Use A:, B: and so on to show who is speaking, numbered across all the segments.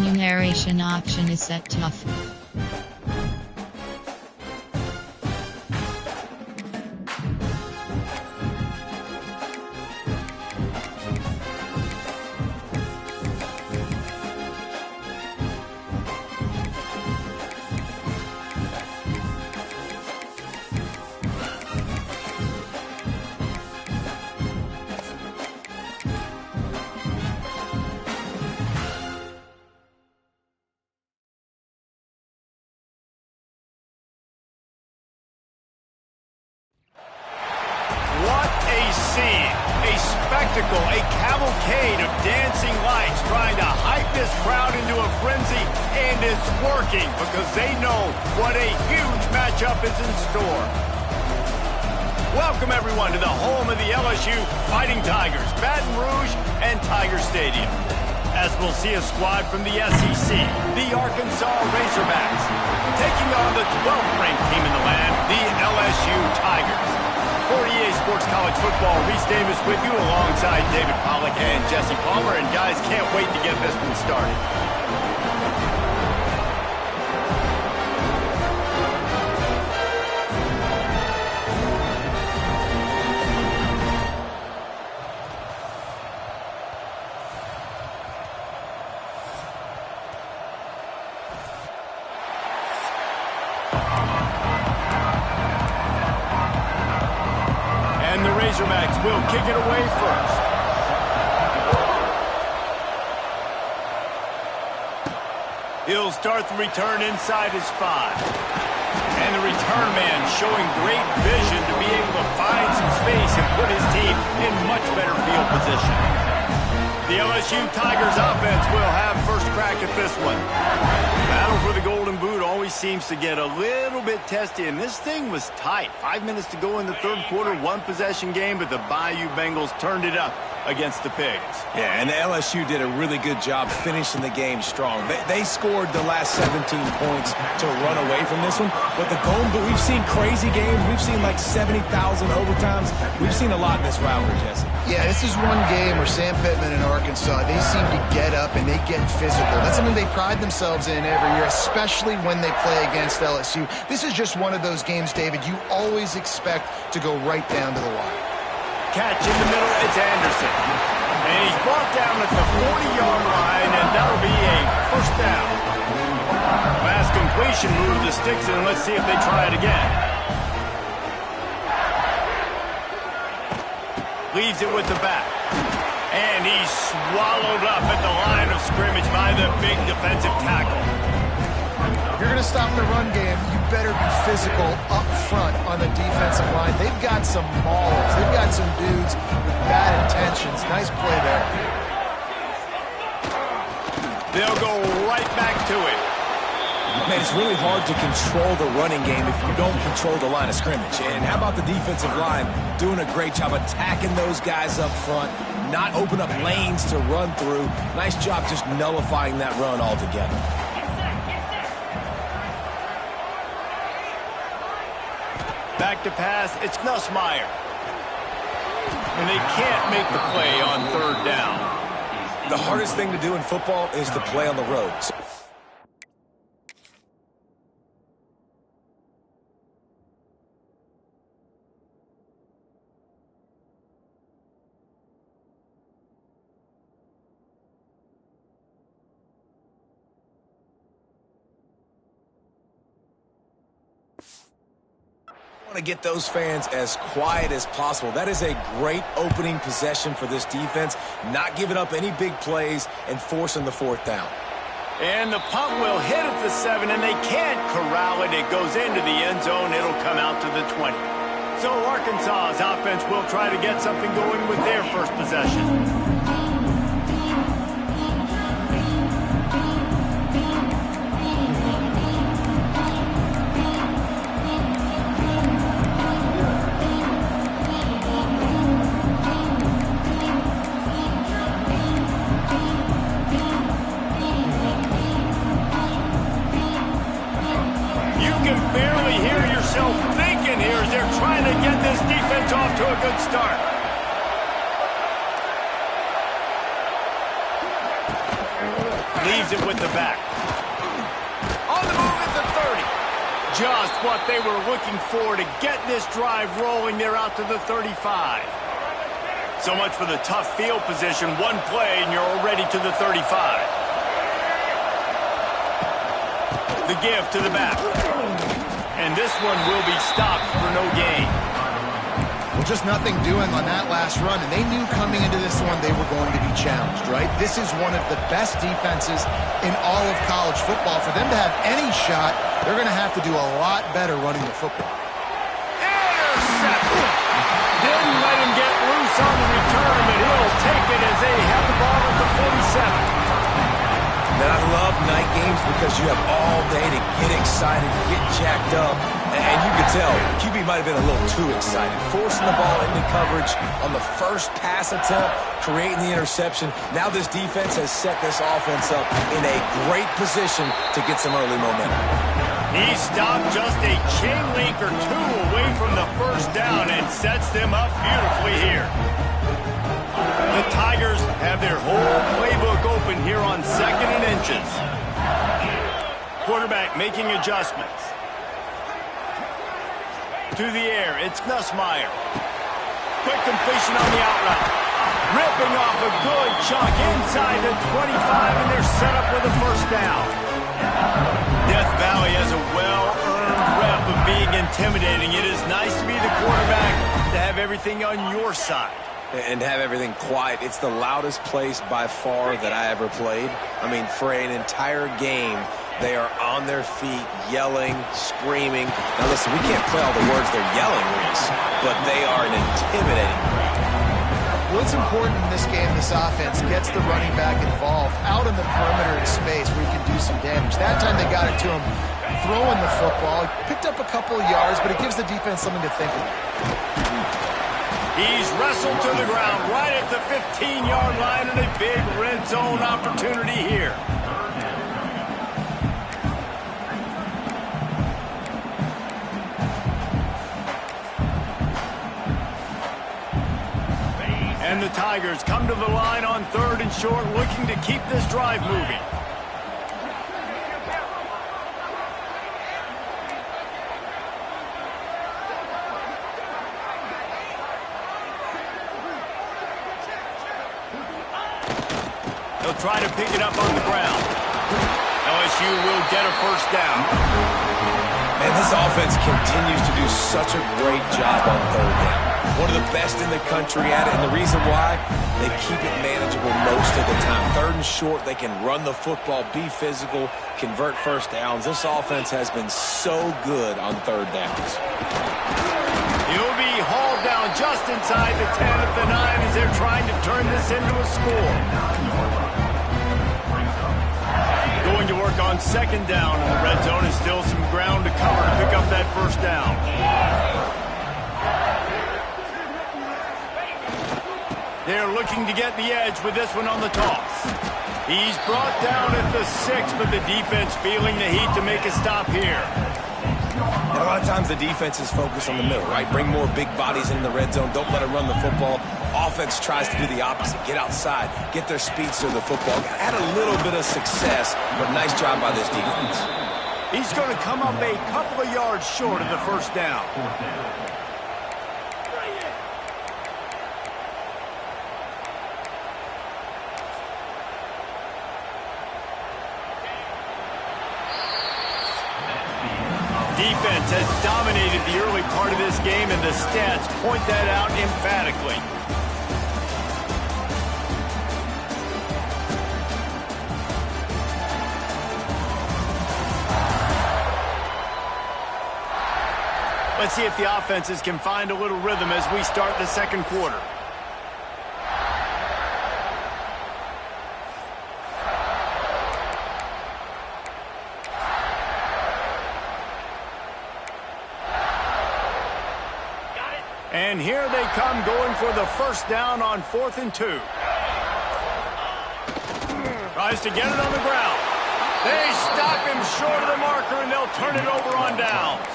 A: Remuneration option is set tough.
B: What a scene, a spectacle, a cavalcade of dancing lights trying to hype this crowd into a frenzy, and it's working because they know what a huge matchup is in store. Welcome everyone to the home of the LSU Fighting Tigers, Baton Rouge and Tiger Stadium. As we'll see a squad from the SEC, the Arkansas Razorbacks, taking on the 12th ranked team in the land, the LSU Tigers. For EA Sports College Football, Reese Davis with you alongside David Pollack and Jesse Palmer. And guys, can't wait to get this one started. And the Razorbacks will kick it away first. He'll start the return inside his 5. And the return man showing great vision to be able to find some space and put his team in much better field position. The LSU Tigers offense will have first crack at this one. Battle for the Golden Boot always seems to get a little bit testy, and this thing was tight. 5 minutes to go in the third quarter, one possession game, but the Bayou Bengals turned it up against the Pigs.
C: Yeah, and the LSU did a really good job finishing the game strong. They scored the last 17 points to run away from this one, but the Golden Boot, we've seen crazy games. We've seen like 70,000 overtimes. We've seen a lot in this rivalry, Jesse.
D: Yeah, this is one game where Sam Pittman and Arkansas, they seem to get up and they get physical. That's something they pride themselves in every year, especially when they play against LSU. This is just one of those games, David, you always expect to go right down to the wire.
B: Catch in the middle, it's Anderson. And he's brought down at the 40-yard line, and that'll be a first down. Last completion move the sticks in. Let's see if they try it again. Leaves it with the back. And he's swallowed up at the line of scrimmage by the big defensive tackle.
D: If you're going to stop the run game, you better be physical up front on the defensive line. They've got some maulers. They've got some dudes with bad intentions. Nice play there.
B: They'll go right back to it.
C: Man, it's really hard to control the running game if you don't control the line of scrimmage. And how about the defensive line doing a great job attacking those guys up front, not open up lanes to run through. Nice job just nullifying that run altogether.
B: Back to pass, it's Nussmeier. And they can't make the play on third down.
C: The hardest thing to do in football is to play on the road. To get those fans as quiet as possible. That is a great opening possession for this defense, not giving up any big plays and forcing the fourth down.
B: And the punt will hit at the 7, and they can't corral it. It goes into the end zone. It'll come out to the 20. So Arkansas's offense will try to get something going with their first possession. Trying to get this defense off to a good start. leaves it with the back. On the move at the 30. Just what they were looking for to get this drive rolling. They're out to the 35. So much for the tough field position. One play, and you're already to the 35. The give to the back. And this one will be stopped for no gain.
D: Well, just nothing doing on that last run, and they knew coming into this one they were going to be challenged, right? This is one of the best defenses in all of college football. For them to have any shot, they're going to have to do a lot better running the football.
B: Intercepted. Didn't let him get loose on the return, but he'll take it as they have the ball at the 47.
C: Man, I love night games because you have all day to get excited, get jacked up. And you could tell, QB might have been a little too excited. Forcing the ball into coverage on the first pass attempt, creating the interception. Now this defense has set this offense up in a great position to get some early momentum.
B: He stopped just a chain link or two away from the first down and sets them up beautifully here. The Tigers have their whole playbook open here on 2nd and inches. Quarterback making adjustments. To the air, it's Nussmeier. Quick completion on the out route. Ripping off a good chunk inside the 25, and they're set up with a first down. Death Valley has a well-earned rep of being intimidating. It is nice to be the quarterback, to have everything on your side.
C: And have everything quiet. It's the loudest place by far that I ever played. I mean, for an entire game, they are on their feet, yelling, screaming. Now listen, we can't play all the words they're yelling, Reese, but they are an intimidating crowd.
D: Well, it's important in this game this offense gets the running back involved out in the perimeter of space where he can do some damage. That time they got it to him throwing the football. He picked up a couple of yards, but it gives the defense something to think about.
B: He's wrestled to the ground right at the 15-yard line, and a big red zone opportunity here. And the Tigers come to the line on 3rd and short, looking to keep this drive moving. They'll try to pick it up on the ground. LSU will get a first down.
C: Man, this offense continues to do such a great job on 3rd down. One of the best in the country at it, and the reason why, they keep it manageable most of the time. 3rd and short, they can run the football, be physical, convert first downs. This offense has been so good on 3rd downs.
B: He'll be hauled down just inside the 10 at the 9 as they're trying to turn this into a score. Going to work on 2nd down, and the red zone is still some ground to cover to pick up that first down. They're looking to get the edge with this one on the toss. He's brought down at the 6, but the defense feeling the heat to make a stop here.
C: And a lot of times the defense is focused on the middle, right? Bring more big bodies in the red zone. Don't let them run the football. Offense tries to do the opposite. Get outside. Get their speeds to the football. Had a little bit of success, but nice job by this defense.
B: He's going to come up a couple of yards short of the first down. Defense has dominated the early part of this game, and the stats point that out emphatically. Let's see if the offenses can find a little rhythm as we start the 2nd quarter. And here they come going for the first down on 4th and 2. Tries to get it on the ground. They stop him short of the marker, and they'll turn it over on downs.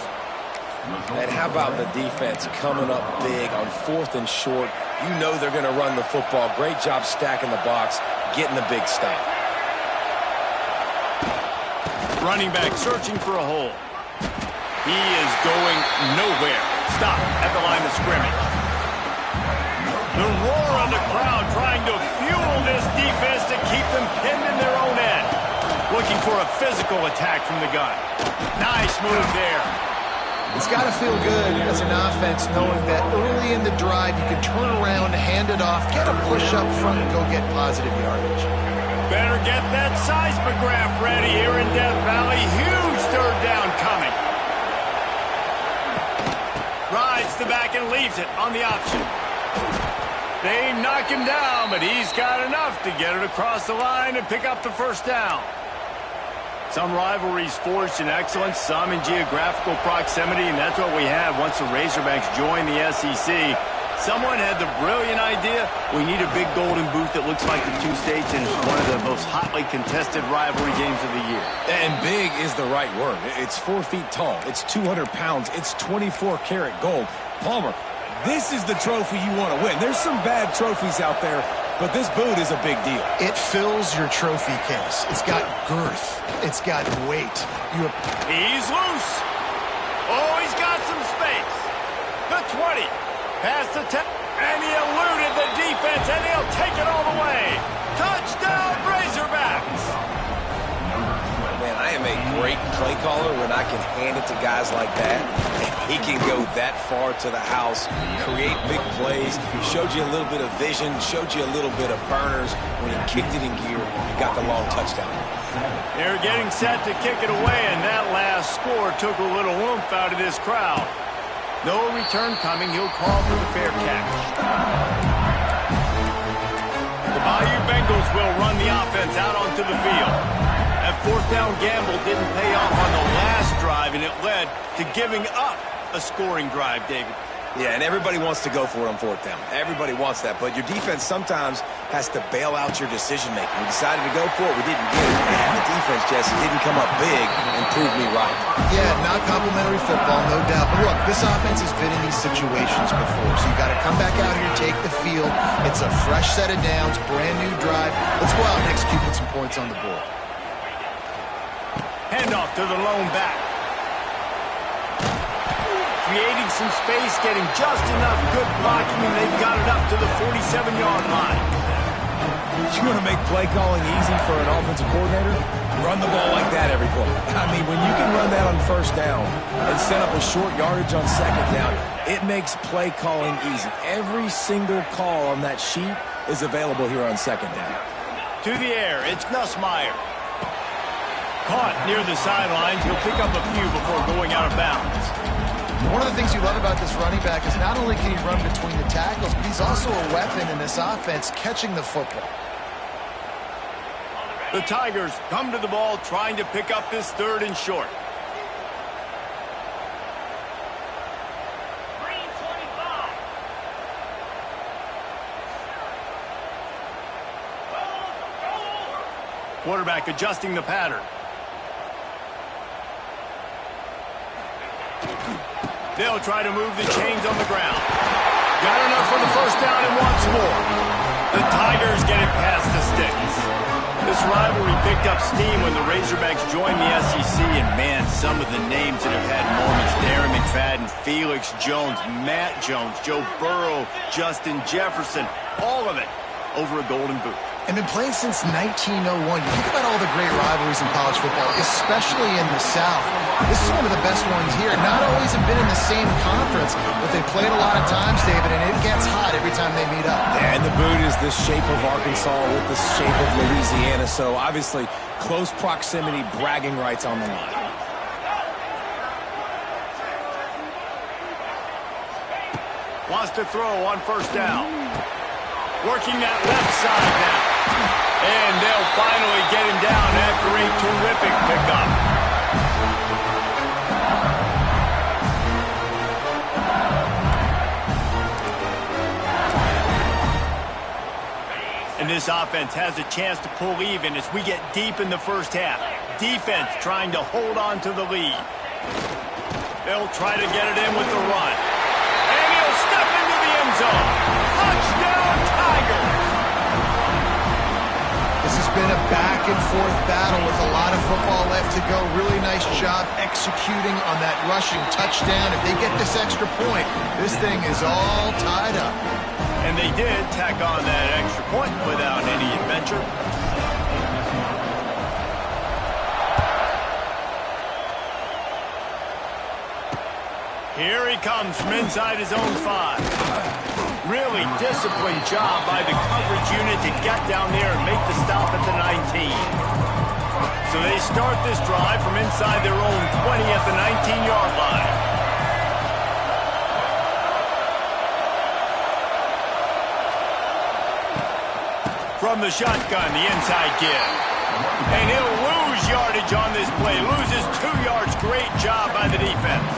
C: And how about the defense coming up big on 4th and short? You know they're going to run the football. Great job stacking the box, getting the big stop.
B: Running back searching for a hole. He is going nowhere. Stop at the line of scrimmage. The roar of the crowd trying to fuel this defense to keep them pinned in their own end. Looking for a physical attack from the gun. Nice move there.
D: It's got to feel good as an offense knowing that early in the drive you can turn around, hand it off, get a push up front, and go get positive yardage.
B: Better get that seismograph ready here in Death Valley. Huge third down coming. Rides the back and leaves it on the option. They knock him down, but he's got enough to get it across the line and pick up the first down. Some rivalries forged in excellence, some in geographical proximity, and that's what we had once the Razorbacks joined the SEC. Someone had the brilliant idea, we need a big golden boot that looks like the two states, and it's one of the most hotly contested rivalry games of the year.
C: And big is the right word. It's 4 feet tall. It's 200 pounds. It's 24-karat gold. Palmer, this is the trophy you want to win. There's some bad trophies out there, but this boot is a big deal.
D: It fills your trophy case. It's got girth. It's got weight.
B: He's loose. Oh, he's got some space. The 20. Past the 10. And he eluded the defense, and he'll take it all the way. Touchdown, Razorbacks.
C: Man, I am a great play caller when I can hand it to guys like that. He can go that far to the house, create big plays. He showed you a little bit of vision, showed you a little bit of burners. When he kicked it in gear, he got the long touchdown.
B: They're getting set to kick it away, and that last score took a little oomph out of this crowd. No return coming. He'll call for the fair catch. The Bayou Bengals will run the offense out onto the field. That fourth down gamble didn't pay off on the last drive, and it led to giving up a scoring drive, David.
C: Yeah, and everybody wants to go for it on fourth down. Everybody wants that, but your defense sometimes has to bail out your decision-making. We decided to go for it. We didn't get it. And the defense, Jesse, didn't come up big and prove me right.
D: Yeah, not complimentary football, no doubt. But look, this offense has been in these situations before, so you got to come back out here, take the field. It's a fresh set of downs, brand new drive. Let's go out and execute with some points on the board.
B: Handoff to the lone back. Creating some space, getting just enough good blocking, and they've got it up to the 47-yard line.
C: You want to make play calling easy for an offensive coordinator? Run the ball like that every play. I mean, when you can run that on first down and set up a short yardage on second down, it makes play calling easy. Every single call on that sheet is available here on second down.
B: To the air, it's Nussmeier. Caught near the sidelines. He'll pick up a few before going out of bounds.
D: One of the things you love about this running back is not only can he run between the tackles, but he's also a weapon in this offense catching the football.
B: The Tigers come to the ball trying to pick up this third and short. Quarterback adjusting the pattern. They'll try to move the chains on the ground. Got enough for the first down and wants more. The Tigers get it past the sticks. This rivalry picked up steam when the Razorbacks joined the SEC, and man, some of the names that have had moments: Darren McFadden, Felix Jones, Matt Jones, Joe Burrow, Justin Jefferson, all of it over a golden boot.
D: And been playing since 1901. You think about all the great rivalries in college football, especially in the South. This is one of the best ones here. Not always have been in the same conference, but they played a lot of times, David, and it gets hot every time they meet up.
C: Yeah, and the boot is the shape of Arkansas with the shape of Louisiana, so obviously close proximity, bragging rights on the line.
B: Wants to throw on first down. Working that left side now. And they'll finally get him down after a terrific pickup. And this offense has a chance to pull even as we get deep in the first half. Defense trying to hold on to the lead. They'll try to get it in with the run. And he'll step into the end zone. Touchdown, Tigers!
D: This has been a back back-and-forth battle with a lot of football left to go. Really nice job executing on that rushing touchdown. If they get this extra point, this thing is all tied up.
B: And they did tack on that extra point without any adventure. Here he comes from inside his own 5. Really disciplined job by the coverage unit to get down there and make the stop at the 19. So they start this drive from inside their own 20 at the 19-yard line. From the shotgun, the inside give. And he'll lose yardage on this play. Loses 2 yards. Great job by the defense.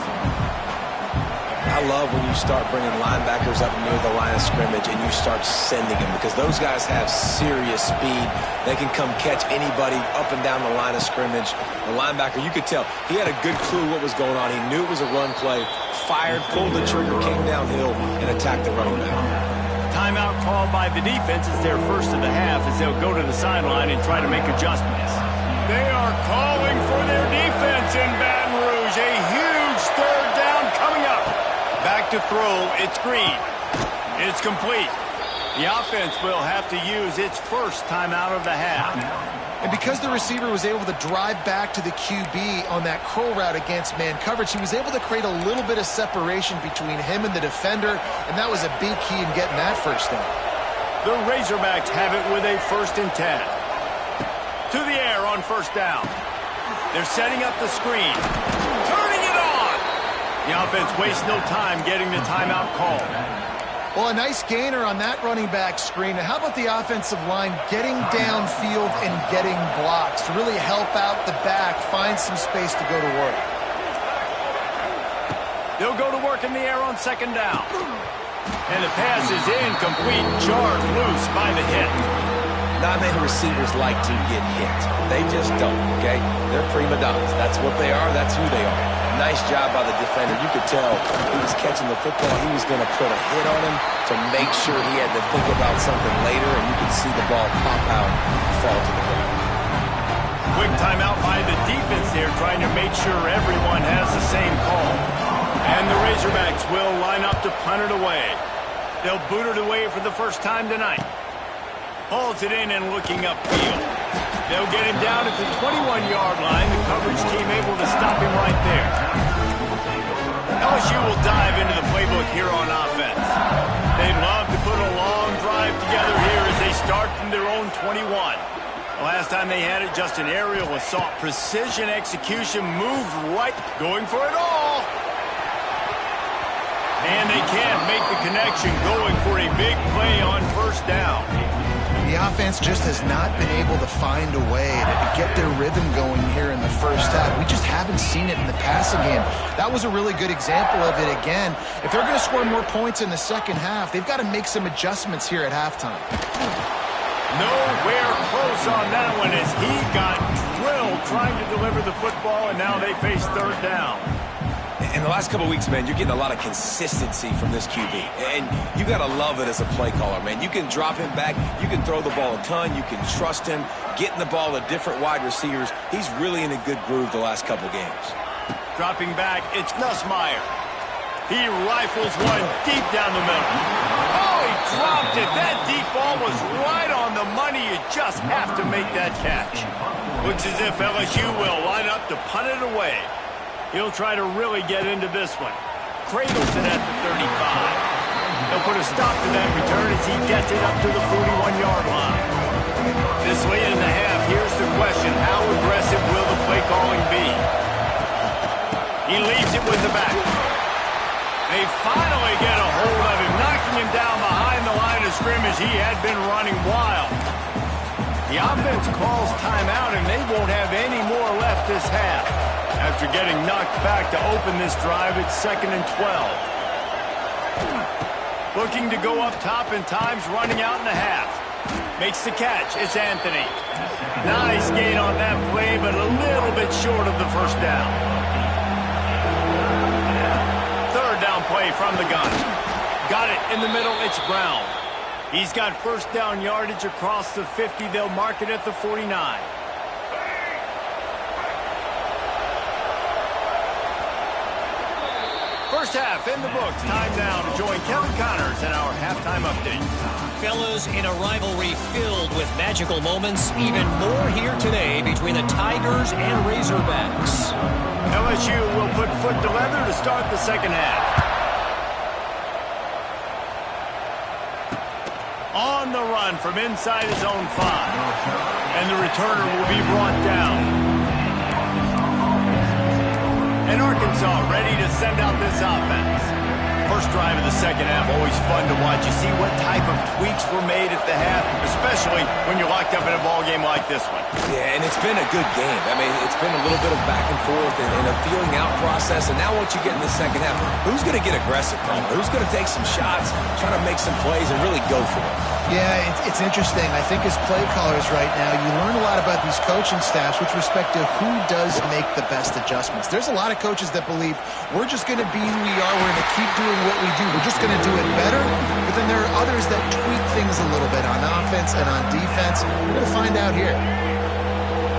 C: I love when you start bringing linebackers up near the line of scrimmage and you start sending them, because those guys have serious speed. They can come catch anybody up and down the line of scrimmage. The linebacker, you could tell, he had a good clue what was going on. He knew it was a run play, fired, pulled the trigger, came downhill, and attacked the running back.
B: Timeout called by the defense. It's their first of the half as they'll go to the sideline and try to make adjustments. They are calling for their defense in Baton Rouge. A huge third down coming up. Back to throw. It's Green. It's complete. The offense will have to use its first timeout of the half.
D: And because the receiver was able to drive back to the QB on that curl route against man coverage, he was able to create a little bit of separation between him and the defender, and that was a big key in getting that first down.
B: The Razorbacks have it with a 1st and 10. To the air on first down. They're setting up the screen. Turning it on! The offense wastes no time getting the timeout called.
D: Well, a nice gainer on that running back screen. How about the offensive line getting downfield and getting blocks to really help out the back, find some space to go to work?
B: They'll go to work in the air on 2nd down. And the pass is incomplete, jarred loose by the hit.
C: Not many receivers like to get hit. They just don't, okay? They're prima donnas. That's what they are. That's who they are. Nice job by the defender. You could tell he was catching the football. He was going to put a hit on him to make sure he had to think about something later, and you could see the ball pop out and fall to the ground.
B: Quick timeout by the defense there, trying to make sure everyone has the same call. And the Razorbacks will line up to punt it away. They'll boot it away for the first time tonight. Hauls it in and looking upfield. They'll get him down at the 21-yard line. The coverage team able to stop him right there. LSU will dive into the playbook here on offense. They'd love to put a long drive together here as they start from their own 21. The last time they had it, just an aerial assault. Precision execution, moved right, going for it all. And they can't make the connection, going for a big play on first down.
D: The offense just has not been able to find a way to get their rhythm going here in the first half. We just haven't seen it in the passing game. That was a really good example of it again. If they're going to score more points in the second half, they've got to make some adjustments here at halftime.
B: Nowhere close on that one as he got drilled trying to deliver the football, and now they face 3rd down.
C: In the last couple of weeks, man, you're getting a lot of consistency from this QB. And you got to love it as a play caller, man. You can drop him back. You can throw the ball a ton. You can trust him. Getting the ball to different wide receivers. He's really in a good groove the last couple games.
B: Dropping back, it's Nussmeier. He rifles one deep down the middle. Oh, he dropped it. That deep ball was right on the money. You just have to make that catch. Looks as if LSU will line up to punt it away. He'll try to really get into this one. Cradles it at the 35. He'll put a stop to that return as he gets it up to the 41-yard line. This late in the half, here's the question. How aggressive will the play calling be? He leaves it with the back. They finally get a hold of him, knocking him down behind the line of scrimmage. He had been running wild. The offense calls timeout, and they won't have any more left this half. After getting knocked back to open this drive, it's 2nd and 12. Looking to go up top, and time's running out in the half. Makes the catch. It's Anthony. Nice gain on that play, but a little bit short of the first down. 3rd down play from the gun. Got it in the middle. It's Brown. He's got first down yardage across the 50. They'll mark it at the 49. First half in the books. Time now to join Kevin Connors in our halftime update.
E: Fellas, in a rivalry filled with magical moments, even more here today between the Tigers and Razorbacks.
B: LSU will put foot to leather to start the second half. On the run from inside his own 5. And the returner will be brought down. And Arkansas ready to send out this offense. First drive of the second half, always fun to watch. You see what type of tweaks were made at the half, especially when you're locked up in a ball game like this one.
C: Yeah, and it's been a good game. I mean, it's been a little bit of back and forth and a feeling out process. And now once you get in the second half, who's going to get aggressive, Palmer? Who's going to take some shots, try to make some plays, and really go for it?
D: Yeah, it's interesting. I think as play callers right now, you learn a lot about these coaching staffs with respect to who does make the best adjustments. There's a lot of coaches that believe we're just going to be who we are. We're going to keep doing what we do. We're just going to do it better. But then there are others that tweak things a little bit on offense and on defense. We're going to find out here.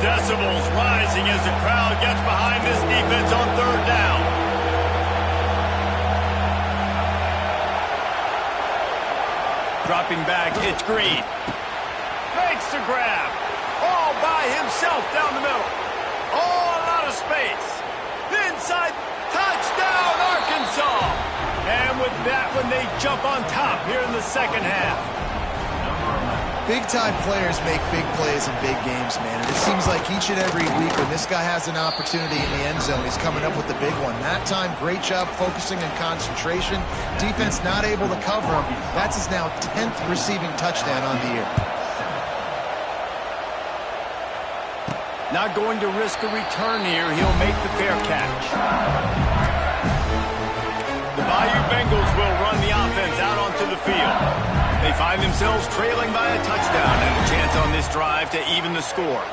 B: Decibels rising as the crowd gets behind this defense on third down. Dropping back, it's Green. Makes the grab. All by himself down the middle. Oh, a lot of space. Inside, touchdown, Arkansas. And with that one, they jump on top here in the second half.
D: Big-time players make big plays in big games, man. And it seems like each and every week when this guy has an opportunity in the end zone, he's coming up with the big one. That time, great job focusing and concentration. Defense not able to cover him. That's his now 10th receiving touchdown on the year.
B: Not going to risk a return here. He'll make the fair catch. The Bayou Bengals will run the offense out onto the field. They find themselves trailing by a touchdown and a chance on this drive to even the score.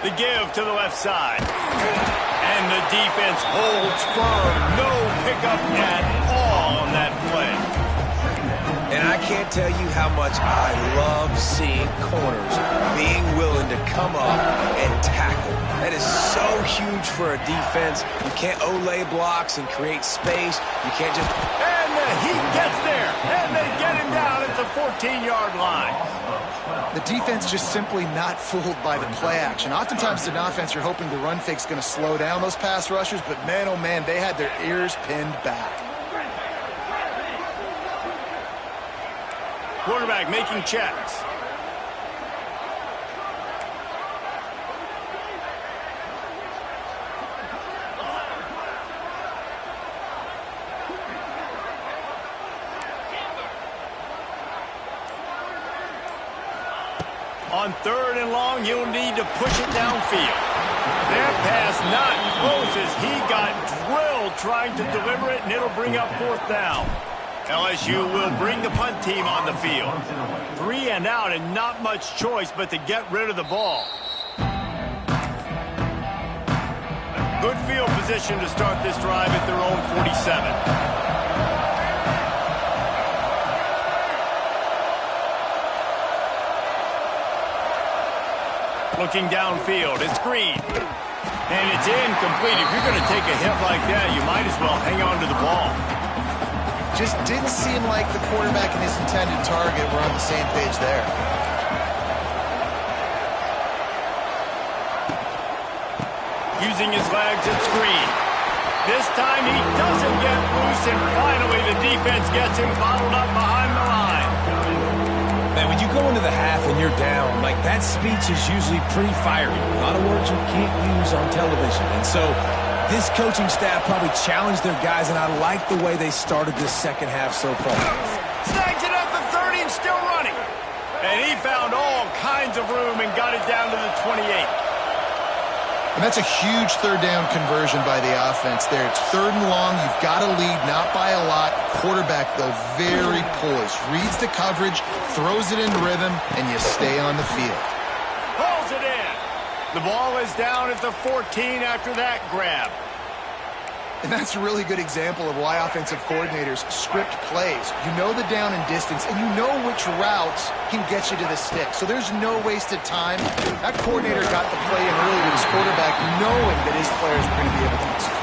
B: The give to the left side. And the defense holds firm. No pickup at all on that play.
C: And I can't tell you how much I love seeing corners being willing to come up and tackle. That is so huge for a defense. You can't olay blocks and create space. You can't just...
B: And the heat gets there. And they get him down at the 14-yard line.
D: The defense just simply not fooled by the play action. Oftentimes, as an offense, you're hoping the run fake's going to slow down those pass rushers, but man, oh man, they had their ears pinned back.
B: Quarterback making checks. On third and long, you'll need to push it downfield. That pass not close as he got drilled trying to deliver it, and it'll bring up fourth down. LSU will bring the punt team on the field. 3 and out and not much choice but to get rid of the ball. Good field position to start this drive at their own 47. Looking downfield, it's Green. And it's incomplete. If you're going to take a hit like that, you might as well hang on to the ball.
D: Just didn't seem like the quarterback and his intended target were on the same page there.
B: Using his legs, it's Green. This time he doesn't get loose, and finally the defense gets him bottled up behind the line.
C: Man, when you go into the half and you're down, like that speech is usually pretty fiery. A lot of words you can't use on television. And so this coaching staff probably challenged their guys, and I like the way they started this second half so far.
B: Snags it at the 30 and still running. And he found all kinds of room and got it down to the 28.
D: And that's a huge third down conversion by the offense there. It's third and long. You've got to lead, not by a lot. Quarterback, though, very poised. Reads the coverage, throws it in rhythm, and you stay on the field.
B: Pulls it in. The ball is down at the 14 after that grab.
D: And that's a really good example of why offensive coordinators script plays. You know the down and distance, and you know which routes can get you to the stick. So there's no wasted time. That coordinator got the play in early to his quarterback, knowing that his players were going to be able to execute.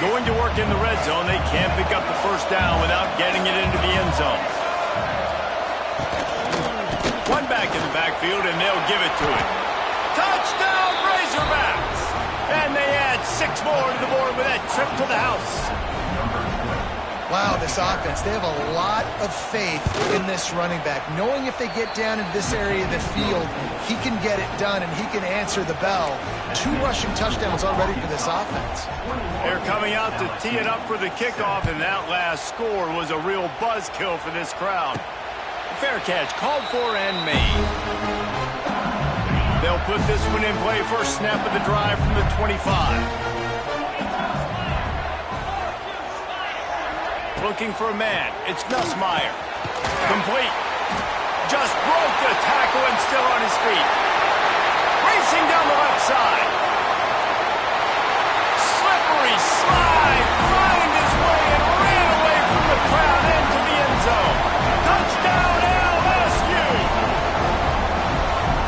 B: Going to work in the red zone, they can't pick up the first down without getting it into the end zone. One back in the backfield, and they'll give it to it. Touchdown, Razorbacks! And they add 6 more to the board with that trip to the house.
D: Wow, this offense, they have a lot of faith in this running back, knowing if they get down in this area of the field, he can get it done and he can answer the bell. 2 rushing touchdowns already for this offense.
B: They're coming out to tee it up for the kickoff, and that last score was a real buzzkill for this crowd. Fair catch, called for and made. They'll put this one in play first snap of the drive from the 25. Looking for a man. It's Nussmeier. Complete. Just broke the tackle and still on his feet. Racing down the left side. Slippery slide. Find his way and ran away from the crowd into the end zone. Touchdown LSU.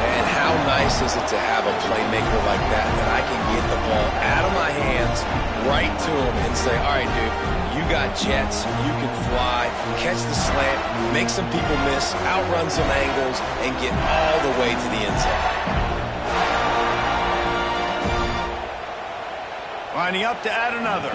C: And how nice is it to have a playmaker like that I can get the ball out of my hands right to him and say, all right, dude, you got jets, you can fly, catch the slant, make some people miss, outrun some angles, and get all the way to the end zone.
B: Lining up to add another.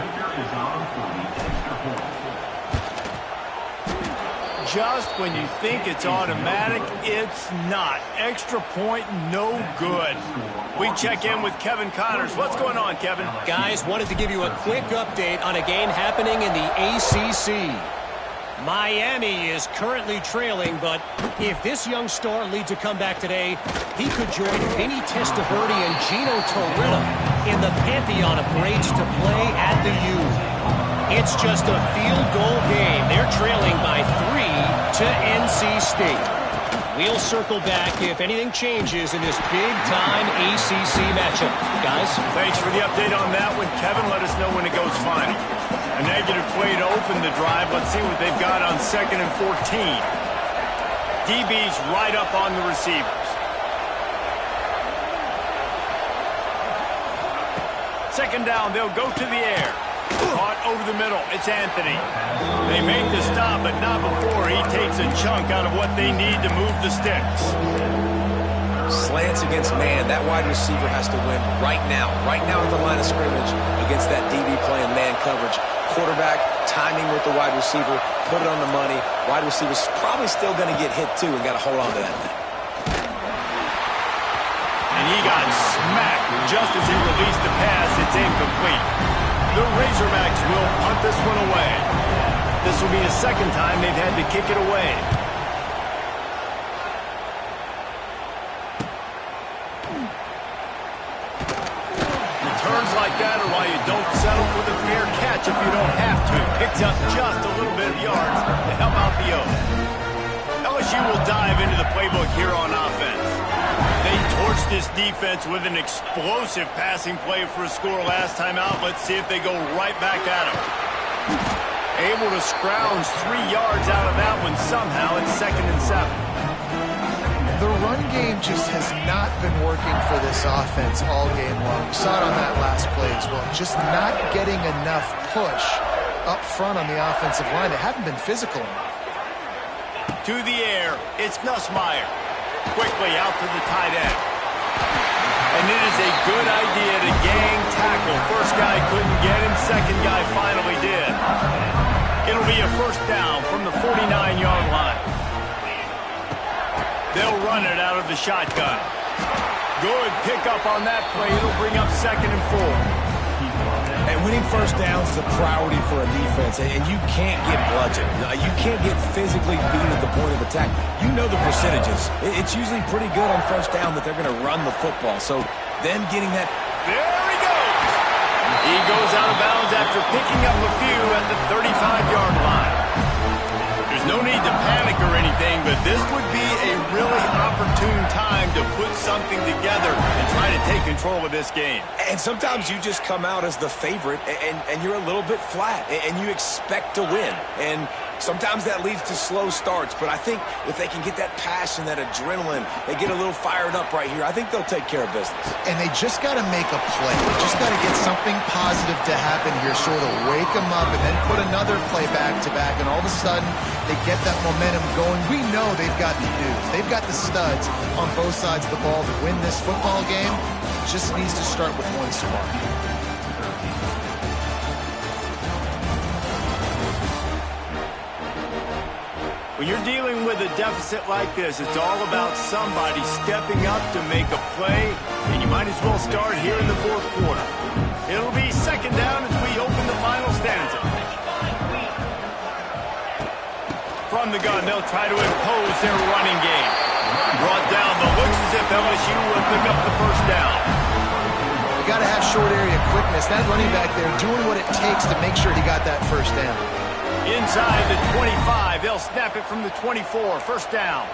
B: Just when you think it's automatic, it's not. Extra point, no good. We check in with Kevin Connors. What's going on, Kevin?
E: Guys, wanted to give you a quick update on a game happening in the ACC. Miami is currently trailing, but if this young star leads a comeback today, he could join Vinny Testaverde and Gino Torretta in the pantheon of greats to play at the U. It's just a field goal game. They're trailing by 3 to NC State. We'll circle back if anything changes in this big-time ACC matchup. Guys?
B: Thanks for the update on that one, Kevin. Let us know when it goes final. A negative play to open the drive. Let's see what they've got on 2nd and 14. DB's right up on the receivers. 2nd down, they'll go to the air. Caught over the middle. It's Anthony. They make the stop, but not before he takes a chunk out of what they need to move the sticks.
C: Slants against man. That wide receiver has to win right now at the line of scrimmage against that DB playing man coverage. Quarterback, timing with the wide receiver, put it on the money. Wide receiver's probably still going to get hit too and got to hold on to that thing.
B: And he got smacked just as he released the pass. It's incomplete. The Razorbacks will punt this one away. This will be the 2nd time they've had to kick it away. Returns like that are why you don't settle for the fair catch if you don't have to. Picks up just a little bit of yards to help out the O. LSU will dive into the playbook here on offense. They torched this defense with an explosive passing play for a score last time out. Let's see if they go right back at him. Able to scrounge 3 yards out of that one somehow. It's 2nd and 7.
D: The run game just has not been working for this offense all game long. We saw it on that last play as well. Just not getting enough push up front on the offensive line. They haven't been physical enough.
B: To the air, it's Nussmeier. Quickly out to the tight end. And it is a good idea to gang tackle. First guy couldn't get him, second guy finally did. It'll be a 1st down from the 49-yard line. They'll run it out of the shotgun. Good pickup on that play. It'll bring up 2nd and 4.
C: And winning first downs is a priority for a defense, and you can't get bludgeoned. You can't get physically beat at the point of attack. You know the percentages. It's usually pretty good on first down that they're going to run the football. So them getting that...
B: There he goes! He goes out of bounds after picking up a few at the 35-yard line. There's no need to panic or anything. anything, but this would be a really opportune time to put something together and try to take control of this game.
C: And sometimes you just come out as the favorite, and you're a little bit flat, and you expect to win. And sometimes that leads to slow starts, but I think if they can get that passion, that adrenaline, they get a little fired up right here, I think they'll take care of business.
D: And they just got to make a play. They just got to get something positive to happen here, sort of wake them up, and then put another play back-to-back, and all of a sudden they get that momentum going. We know they've got the dudes. They've got the studs on both sides of the ball to win this football game. It just needs to start with one spark.
B: When you're dealing with a deficit like this, it's all about somebody stepping up to make a play, and you might as well start here in the fourth quarter. It'll be second down as we open the final stanza. From the gun, they'll try to impose their running game. Brought down, but looks as if LSU will pick up the first down.
D: You got to have short area quickness. That running back there doing what it takes to make sure he got that first down.
B: Inside the 25, they'll snap it from the 24, first down.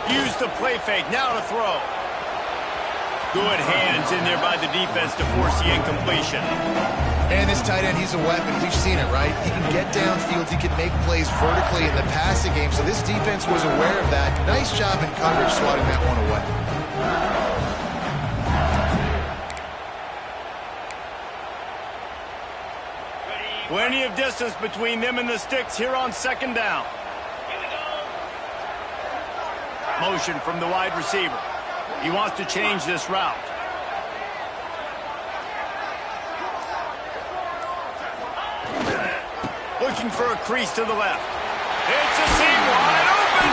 B: Use the play fake, now to throw. Good hands in there by the defense to force the incompletion.
D: And this tight end, he's a weapon. We've seen it, right? He can get downfield. He can make plays vertically in the passing game. So this defense was aware of that. Nice job in coverage swatting that one away.
B: Plenty of distance between them and the sticks here on second down. Motion from the wide receiver. He wants to change this route. Looking for a crease to the left. It's a seam wide open.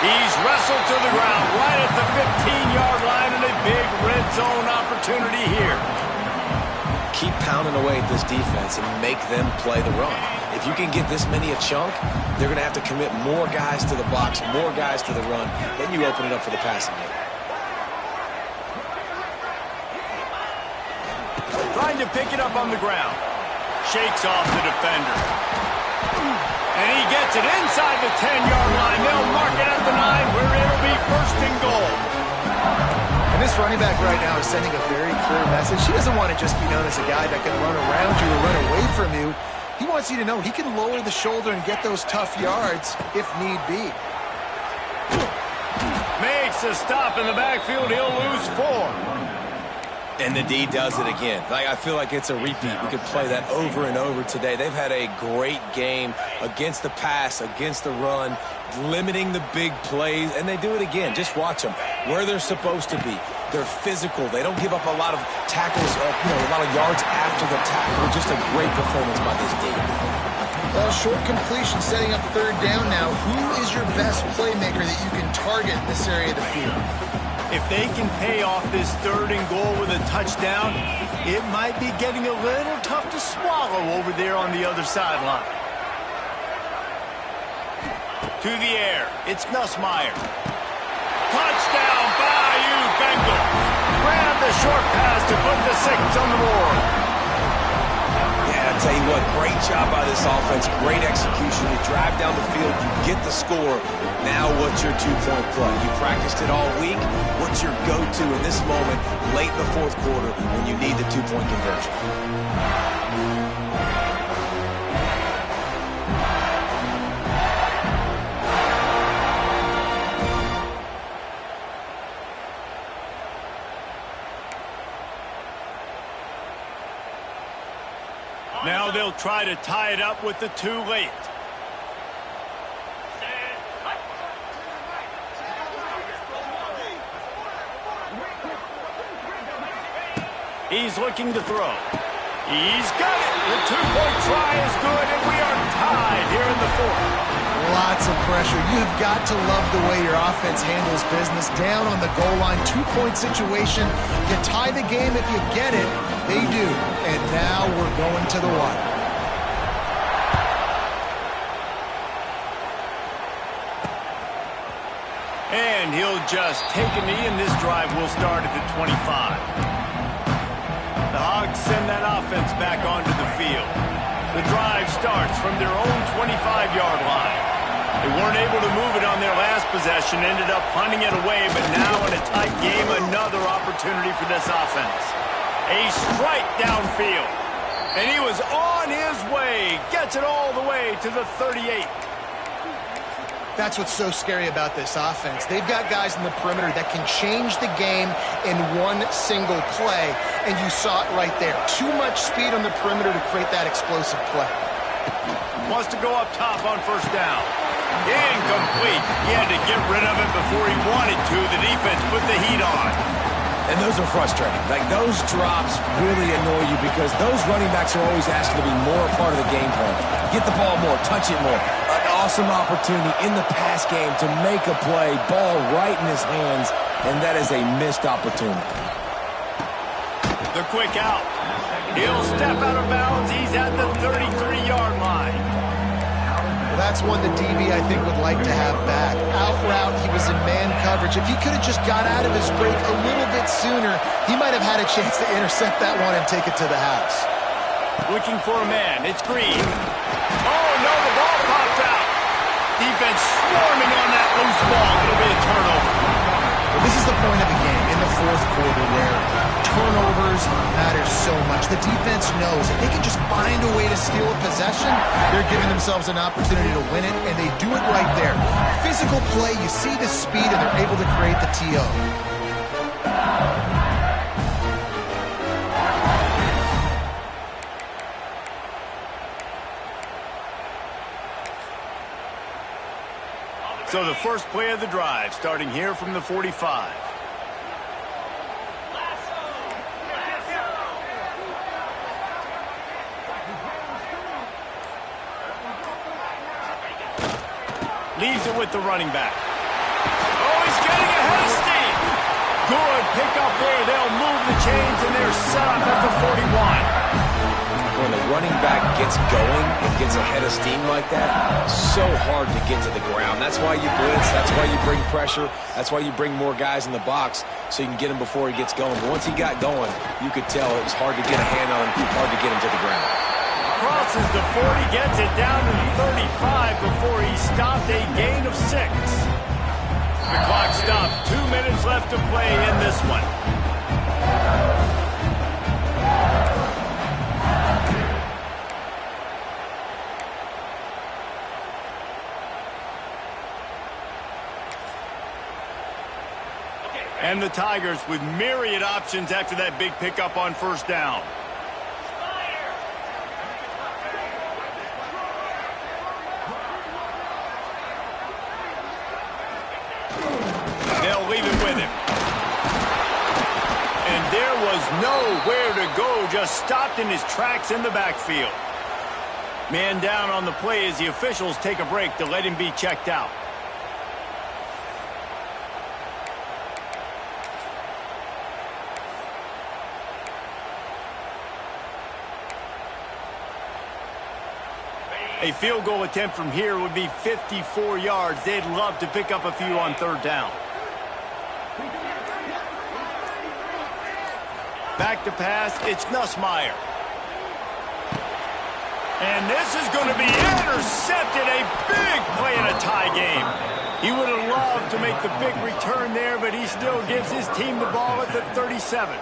B: He's wrestled to the ground right at the 15-yard line, and a big red zone opportunity here.
C: Keep pounding away at this defense and make them play the run. If you can get this many a chunk, they're going to have to commit more guys to the box, more guys to the run. Then you open it up for the passing game.
B: Trying to pick it up on the ground. Shakes off the defender. And he gets it inside the 10-yard line. They'll mark it at the 9, where it'll be first and goal.
D: And this running back right now is sending a very clear message. He doesn't want to just be known as a guy that can run around you or run away from you. He wants you to know he can lower the shoulder and get those tough yards if need be.
B: Makes a stop in the backfield. He'll lose 4.
C: And the D does it again. I feel like it's a repeat. We could play that over and over today. They've had a great game against the pass, against the run, limiting the big plays, and they do it again. Just watch them. Where they're supposed to be. They're physical. They don't give up a lot of tackles, a lot of yards after the tackle. Just a great performance by this team.
D: Well, short completion setting up third down now. Who is your best playmaker that you can target in this area of the field?
B: If they can pay off this third and goal with a touchdown, it might be getting a little tough to swallow over there on the other sideline. To the air, it's Nussmeier. Touchdown, Bayou Bengals. Grab the short pass to put the 6 on the board.
C: Yeah, I tell you what, great job by this offense. Great execution. You drive down the field, you get the score. Now what's your two-point play? You practiced it all week. What's your go-to in this moment late in the fourth quarter when you need the two-point conversion?
B: Now they'll try to tie it up with the 2 late. He's looking to throw. He's got it. The 2-point try is good, and we are tied here in the fourth.
D: Lots of pressure. You've got to love the way your offense handles business. Down on the goal line, 2-point situation. You tie the game if you get it. They do. And now we're going to the wire.
B: And he'll just take a knee, and this drive will start at the 25. The Hogs send that offense back onto the field. The drive starts from their own 25-yard line. They weren't able to move it on their last possession, ended up punting it away, but now in a tight game, another opportunity for this offense. A strike downfield, and he was on his way, gets it all the way to the 38.
D: That's what's so scary about this offense. They've got guys in the perimeter that can change the game in one single play, and you saw it right there. Too much speed on the perimeter to create that explosive play.
B: Wants to go up top on first down. Incomplete. He had to get rid of it before he wanted to. The defense put the heat on.
C: And those are frustrating. Like, those drops really annoy you because those running backs are always asking to be more a part of the game plan. Get the ball more, touch it more. An awesome opportunity in the pass game to make a play, ball right in his hands, and that is a missed opportunity.
B: The quick out. He'll step out of bounds. He's at the 33-yard line.
D: That's one the DB, I think, would like to have back. Out route, he was in man coverage. If he could have just got out of his break a little bit sooner, he might have had a chance to intercept that one and take it to the house.
B: Looking for a man. It's Green. Oh, no, the ball popped out. Defense swarming on that loose ball. It'll be a turnover.
D: Well, this is the point of the game in the fourth quarter where turnovers matter so much. The defense knows if they can just find a way to steal a possession, they're giving themselves an opportunity to win it, and they do it right there. Physical play, you see the speed, and they're able to create the TO.
B: So the first play of the drive, starting here from the 45. Leaves it with the running back. Oh, he's getting ahead of steam. Good pick up there. They'll move the chains, and they're set up at the 41.
C: When the running back gets going and gets ahead of steam like that, so hard to get to the ground. That's why you blitz. That's why you bring pressure. That's why you bring more guys in the box so you can get him before he gets going. But once he got going, you could tell it was hard to get a hand on him, hard to get him to the ground.
B: Crosses the 40, gets it down to the 35 before he stopped, a gain of 6. The clock stops. 2 minutes left to play in this one. And the Tigers with myriad options after that big pickup on first down. They'll leave it with him. And there was nowhere to go, just stopped in his tracks in the backfield. Man down on the play as the officials take a break to let him be checked out. A field goal attempt from here would be 54 yards. They'd love to pick up a few on third down. Back to pass, it's Nussmeier. And this is going to be intercepted. A big play in a tie game. He would have loved to make the big return there, but he still gives his team the ball at the 37.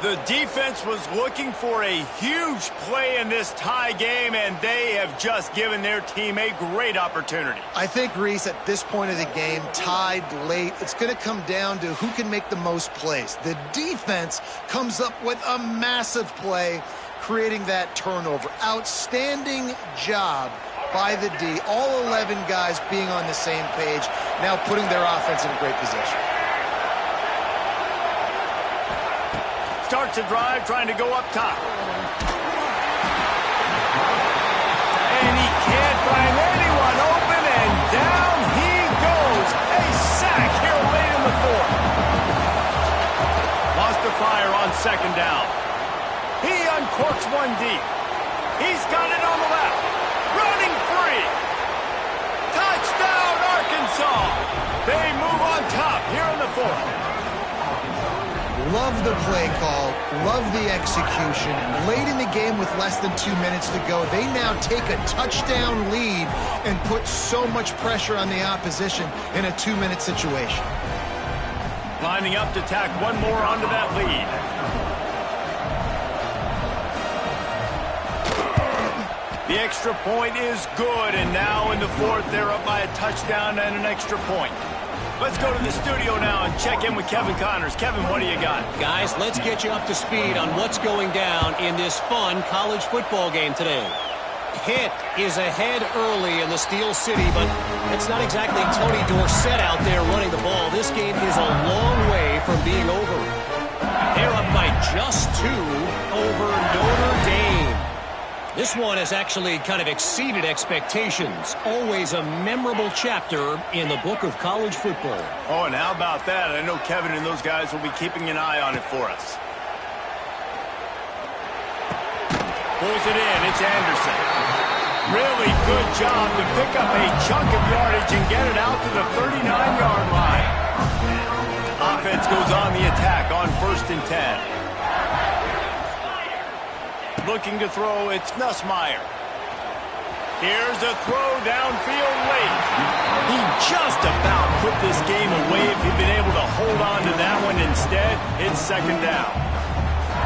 B: The defense was looking for a huge play in this tie game, and they have just given their team a great opportunity.
D: I think, Reese, at this point of the game, tied late, it's going to come down to who can make the most plays. The defense comes up with a massive play, creating that turnover. Outstanding job by the D. All 11 guys being on the same page, now putting their offense in a great position.
B: Starts a drive, trying to go up top. And he can't find anyone open, and down he goes. A sack here late in the fourth. Lost the fire on second down. He uncorks one deep. He's got it on the left. Running free. Touchdown, Arkansas. They move on top here in the fourth.
D: Love the play call, love the execution. Late in the game with less than 2 minutes to go, they now take a touchdown lead and put so much pressure on the opposition in a 2-minute situation.
B: Lining up to tack one more onto that lead. The extra point is good, and now in the fourth, they're up by a touchdown and an extra point. Let's go to the studio now and check in with Kevin Connors. Kevin, what do you got?
E: Guys, let's get you up to speed on what's going down in this fun college football game today. Pitt is ahead early in the Steel City, but it's not exactly Tony Dorsett out there running the ball. This game is a long way from being over. They're up by just 2 over Notre Dame. This one has actually kind of exceeded expectations. Always a memorable chapter in the book of college football.
B: Oh, and how about that? I know Kevin and those guys will be keeping an eye on it for us. Pulls it in. It's Anderson. Really good job to pick up a chunk of yardage and get it out to the 39-yard line. Offense goes on the attack on 1st and 10. Looking to throw, it's Nussmeier. Here's a throw downfield late. He just about put this game away if he'd been able to hold on to that one. Instead, it's 2nd down.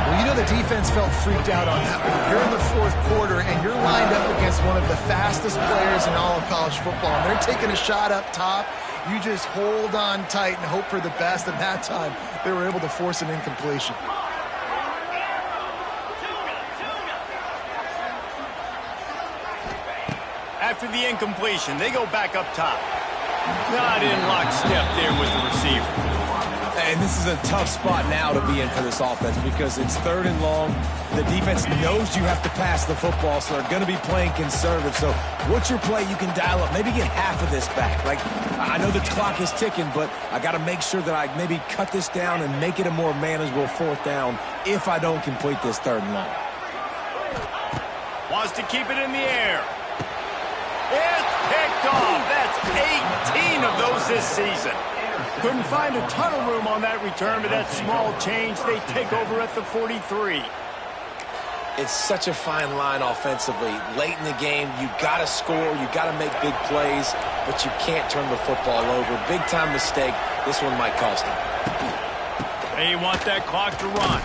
D: Well, you know the defense felt freaked out on that one. You're in the 4th quarter, and you're lined up against one of the fastest players in all of college football. And they're taking a shot up top. You just hold on tight and hope for the best. And that time, they were able to force an incompletion.
B: After the incompletion, they go back up top. Not in lockstep there with the receiver.
C: And this is a tough spot now to be in for this offense because it's 3rd and long. The defense knows you have to pass the football, so they're going to be playing conservative. So what's your play you can dial up? Maybe get half of this back. Like, I know the clock is ticking, but I got to make sure that I maybe cut this down and make it a more manageable 4th down if I don't complete this 3rd and long.
B: Wants to keep it in the air. It's picked off. That's 18 of those this season. Couldn't find a ton of room on that return, but that small change, they take over at the 43.
C: It's such a fine line offensively. Late in the game, you got to score, you got to make big plays, but you can't turn the football over. Big-time mistake. This one might cost him.
B: They want that clock to run.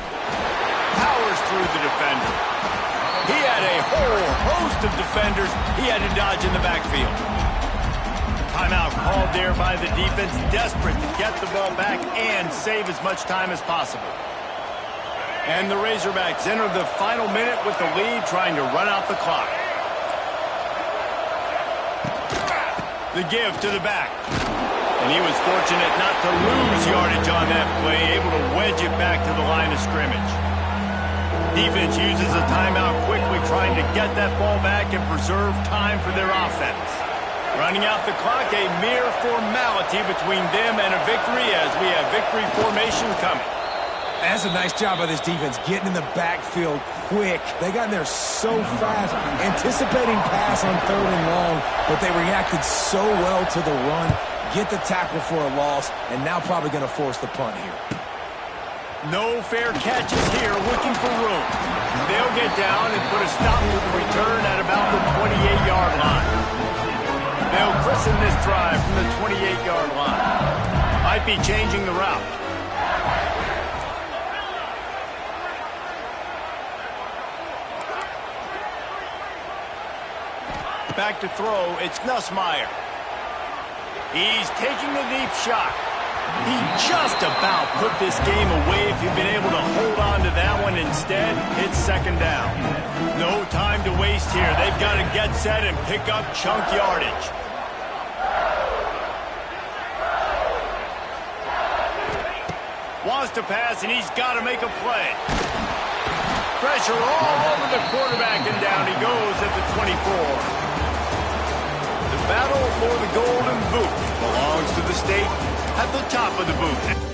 B: Powers through the defender. He had a whole host of defenders he had to dodge in the backfield. Timeout called there by the defense, desperate to get the ball back and save as much time as possible. And the Razorbacks enter the final minute with the lead, trying to run out the clock. The give to the back. And he was fortunate not to lose yardage on that play, able to wedge it back to the line of scrimmage. Defense uses a timeout quickly, trying to get that ball back and preserve time for their offense. Running out the clock, a mere formality between them and a victory as we have victory formation coming.
C: That's a nice job by this defense, getting in the backfield quick. They got in there so fast, anticipating pass on 3rd and long, but they reacted so well to the run, get the tackle for a loss, and now probably going to force the punt here.
B: No fair catches here, looking for room. They'll get down and put a stop to the return at about the 28-yard line. They'll christen this drive from the 28-yard line. Might be changing the route. Back to throw, it's Nussmeier. He's taking the deep shot. He just about put this game away if he'd been able to hold on to that one. Instead, it's 2nd down. No time to waste here. They've got to get set and pick up chunk yardage. Wants to pass, and he's got to make a play. Pressure all over the quarterback, and down he goes at the 24. The battle for the Golden Boot belongs to the state at the top of the boot.